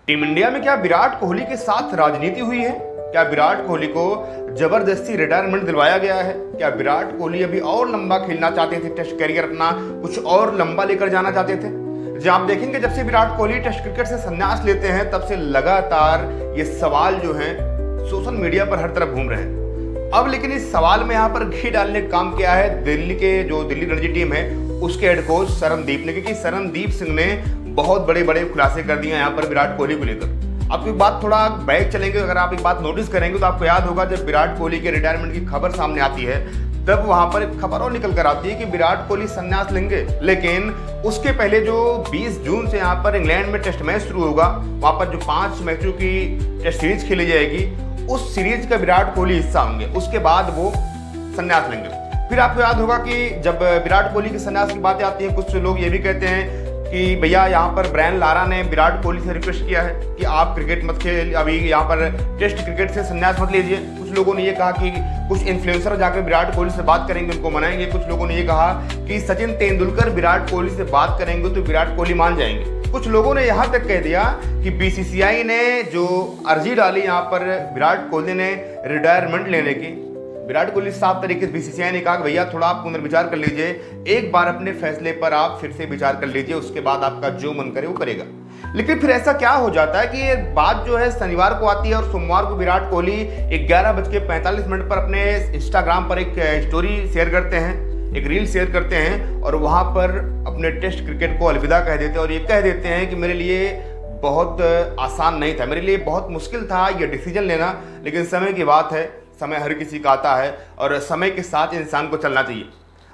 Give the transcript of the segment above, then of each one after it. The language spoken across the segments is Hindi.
टीम इंडिया में क्या विराट कोहली के साथ राजनीति हुई है? क्या विराट कोहली को जबरदस्ती रिटायरमेंट दिलवाया गया है? क्या विराट कोहली अभी और लंबा खेलना चाहते थे, टेस्ट करियर अपना कुछ और लंबा लेकर जाना चाहते थे? जब आप देखेंगे जब से विराट कोहली टेस्ट क्रिकेट से संन्यास लेते हैं तब से लगातार ये सवाल जो है सोशल मीडिया पर हर तरफ घूम रहे हैं। अब लेकिन इस सवाल में यहाँ पर घी डालने का काम किया है दिल्ली रणजी टीम है उसके हेड कोच शरणदीप ने, क्योंकि शरणदीप सिंह ने बहुत बड़े बड़े खुलासे कर दिए यहाँ पर विराट कोहली को लेकर। आपको एक बात थोड़ा बैक चलेंगे, अगर आप एक बात नोटिस करेंगे तो आपको याद होगा जब विराट कोहली के रिटायरमेंट की खबर सामने आती है तब वहां पर एक खबर और निकल कर आती है कि विराट कोहली संन्यास लेंगे। लेकिन उसके पहले जो 20 जून से यहाँ पर इंग्लैंड में टेस्ट मैच शुरू होगा, वहां पर जो 5 मैचों की टेस्ट सीरीज खेली जाएगी उस सीरीज का विराट कोहली हिस्सा होंगे, उसके बाद वो संन्यास लेंगे। फिर आपको याद होगा कि जब विराट कोहली के संन्यास की बातें आती हैं कुछ लोग ये भी कहते हैं कि भैया यहाँ पर ब्रायन लारा ने विराट कोहली से रिक्वेस्ट किया है कि आप क्रिकेट मत खेल, अभी यहाँ पर टेस्ट क्रिकेट से संन्यास मत लीजिए। कुछ लोगों ने ये कहा कि कुछ इन्फ्लुएंसर जाकर विराट कोहली से बात करेंगे, उनको मनाएंगे। कुछ लोगों ने ये कहा कि सचिन तेंदुलकर विराट कोहली से बात करेंगे तो विराट कोहली मान जाएंगे। कुछ लोगों ने यहाँ तक कह दिया कि बीसीसीआई ने जो अर्जी डाली यहाँ पर विराट कोहली ने रिटायरमेंट लेने की, विराट कोहली साफ तरीके से बीसीसीआई ने कहा कि भैया थोड़ा आप पुनर्विचार कर लीजिए, एक बार अपने फैसले पर आप फिर से विचार कर लीजिए, उसके बाद आपका जो मन करे वो करेगा। लेकिन फिर ऐसा क्या हो जाता है कि ये बात जो है शनिवार को आती है और सोमवार को विराट कोहली 11:45 पर अपने इंस्टाग्राम पर एक स्टोरी शेयर करते हैं, एक रील शेयर करते हैं और वहां पर अपने टेस्ट क्रिकेट को अलविदा कह देते हैं और ये कह देते हैं कि मेरे लिए बहुत आसान नहीं था, मेरे लिए बहुत मुश्किल था ये डिसीजन लेना, लेकिन समय की बात है, समय हर किसी का आता है और समय के साथ इंसान को चलना चाहिए।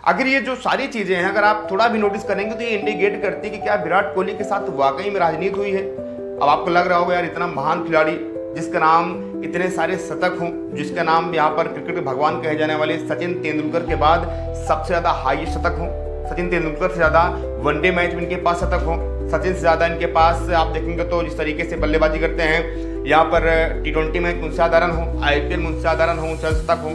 अगर ये जो सारी चीज़ें हैं अगर आप थोड़ा भी नोटिस करेंगे तो ये इंडिकेट करती है कि क्या विराट कोहली के साथ वाकई में राजनीति हुई है। अब आपको लग रहा होगा यार इतना महान खिलाड़ी जिसका नाम इतने सारे शतक हों, जिसका नाम यहाँ पर क्रिकेट के भगवान कहे जाने वाले सचिन तेंदुलकर के बाद सबसे ज़्यादा हाईएस्ट शतक हों, सचिन तेंदुलकर से ज़्यादा वनडे मैच में इनके पास शतक हों, सचिन से ज़्यादा इनके पास आप देखेंगे तो जिस तरीके से बल्लेबाजी करते हैं यहाँ पर T20 मैच उनसे ज़्यादा रन हो, IPL में उनसे ज़्यादा रन हो, उनसे शतक हो,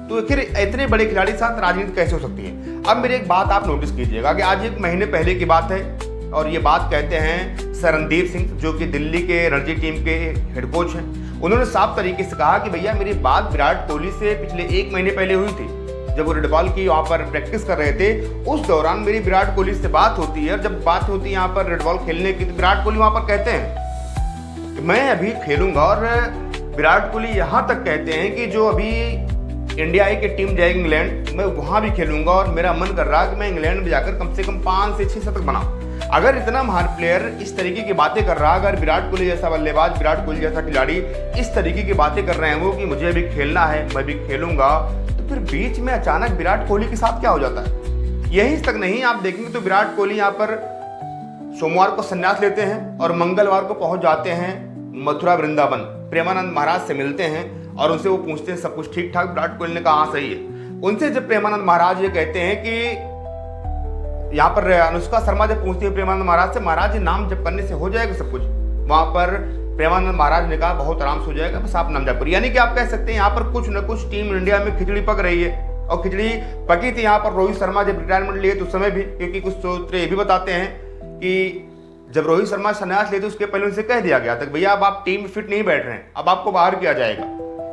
तो फिर इतने बड़े खिलाड़ी के साथ राजनीति कैसे हो सकती है। अब मेरी एक बात आप नोटिस कीजिएगा कि आज 1 महीने पहले की बात है और ये बात कहते हैं शरणदीप सिंह जो कि दिल्ली के रणजी टीम के हेड कोच हैं। उन्होंने साफ तरीके से कहा कि भैया मेरी बात विराट कोहली से पिछले 1 महीने पहले हुई थी, जब वो रेड बॉल की वहाँ पर प्रैक्टिस कर रहे थे उस दौरान मेरी विराट कोहली से बात होती है और जब बात होती है यहाँ पर रेड बॉल खेलने की तो विराट कोहली वहाँ पर कहते हैं कि मैं अभी खेलूंगा और विराट कोहली यहाँ तक कहते हैं कि जो अभी इंडिया की टीम जाएगी इंग्लैंड, मैं वहाँ भी खेलूंगा और मेरा मन कर रहा है कि मैं इंग्लैंड में जाकर कम से कम 5 से 6 शतक बनाऊं। अगर इतना महान प्लेयर इस तरीके की बातें कर रहा है, अगर विराट कोहली जैसा बल्लेबाज, विराट कोहली जैसा खिलाड़ी इस तरीके की बातें कर रहे हैं वो कि मुझे अभी खेलना है, मैं भी खेलूंगा, तो फिर बीच में अचानक विराट कोहली के साथ क्या हो जाता है। यहीं तक नहीं, आप देखेंगे तो विराट कोहली यहाँ पर सोमवार को संन्यास लेते हैं और मंगलवार को पहुंच जाते हैं मथुरा वृंदावन, प्रेमानंद महाराज से मिलते हैं और उनसे वो पूछते हैं सब कुछ ठीक ठाक। विराट कोहली ने कहा हाँ सही है। उनसे जब प्रेमानंद महाराज ये कहते हैं कि यहाँ पर अनुष्का शर्मा जब पूछती है प्रेमानंद महाराज से, महाराज जी नाम जब करने से हो जाएगा सब कुछ, वहां पर प्रेमानंद महाराज ने कहा बहुत आराम से हो जाएगा, बस आप नाम जप। यानी कि आप कह सकते हैं यहाँ पर कुछ न कुछ टीम इंडिया में खिचड़ी पक रही है और खिचड़ी पकी थी यहाँ पर रोहित शर्मा जब रिटायरमेंट लिए तो उस समय भी, क्योंकि कुछ सूत्र ये भी बताते हैं कि जब रोहित शर्मा संन्यास लेते उसके पहले उनसे कह दिया गया था भैया अब आप टीम में फिट नहीं बैठ रहे हैं, अब आपको बाहर किया जाएगा।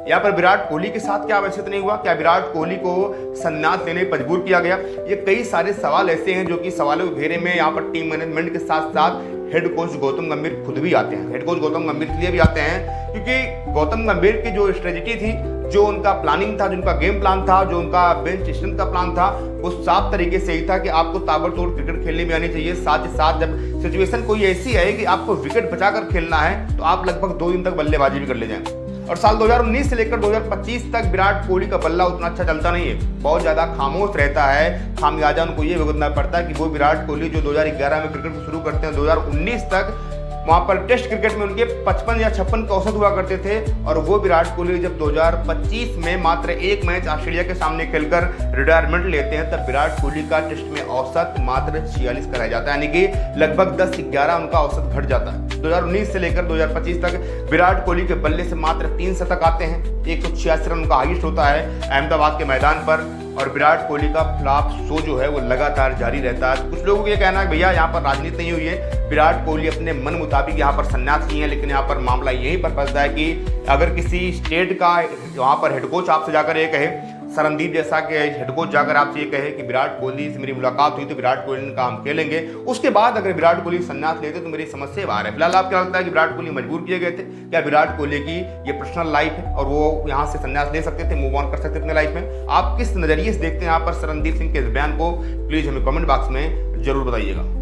यहाँ पर विराट कोहली के साथ क्या वैसे तो नहीं हुआ, क्या विराट कोहली को संन्यास लेने पर मजबूर किया गया? ये कई सारे सवाल ऐसे हैं जो कि सवालों के घेरे में यहाँ पर टीम मैनेजमेंट के साथ साथ हेड कोच गौतम गंभीर खुद भी आते हैं। हेड कोच गौतम गंभीर इसलिए भी आते हैं क्योंकि गौतम गंभीर की जो स्ट्रेटजी थी, जो उनका प्लानिंग था, जो उनका गेम प्लान था, जो उनका बेंच स्ट्रेंथ का प्लान था, वो साफ तरीके से ही था कि आपको ताबड़तोड़ क्रिकेट खेलने में आनी चाहिए। साथ ही साथ जब सिचुएशन कोई ऐसी है कि आपको विकेट बचाकर खेलना है तो आप लगभग 2 दिन तक बल्लेबाजी भी कर ले जाएं। और साल 2019 से लेकर 2025 तक विराट कोहली का बल्ला उतना अच्छा चलता नहीं है, बहुत ज़्यादा खामोश रहता है। खामियाजा उनको ये भुगतना पड़ता है कि वो विराट कोहली जो 2011 में क्रिकेट को शुरू करते हैं 2019 तक वहाँ पर टेस्ट क्रिकेट में उनके 55 या 56 का औसत हुआ करते थे और वो विराट कोहली जब 2025 में मात्र 1 मैच ऑस्ट्रेलिया के सामने खेलकर रिटायरमेंट लेते हैं तब विराट कोहली का टेस्ट में औसत मात्र 46 का रह जाता है, यानी कि लगभग 10-11 उनका औसत घट जाता है। 2019 से लेकर 2025 तक विराट कोहली के बल्ले से मात्र 3 शतक आते हैं, 186 रन उनका हाईएस्ट होता है अहमदाबाद के मैदान पर और विराट कोहली का फ्लॉप शो जो है वो लगातार जारी रहता है। तो कुछ लोगों को ये कहना है भैया यहाँ पर राजनीति नहीं हुई है, विराट कोहली अपने मन मुताबिक यहाँ पर संन्यास लिए हैं, लेकिन यहाँ पर मामला यहीं पर फंसता है कि अगर किसी स्टेट का वहाँ पर हेड कोच आपसे जाकर ये कहे, शरणदीप जैसा के हेड कोच जाकर आपसे ये कहे कि विराट कोहली से मेरी मुलाकात हुई तो विराट कोहली ने कहा हम खेलेंगे, उसके बाद अगर विराट कोहली संन्यास लेते तो मेरी समस्या बाहर है। फिलहाल आप क्या लगता है कि विराट कोहली मजबूर किए गए थे? क्या विराट कोहली की ये पर्सनल लाइफ है और वो यहाँ से संन्यास ले सकते थे, मूव ऑन कर सकते थे अपने लाइफ में? आप किस नजरिए से देखते हैं यहाँ पर शरणदीप सिंह के इस बयान को? प्लीज हमें कमेंट बॉक्स में जरूर बताइएगा।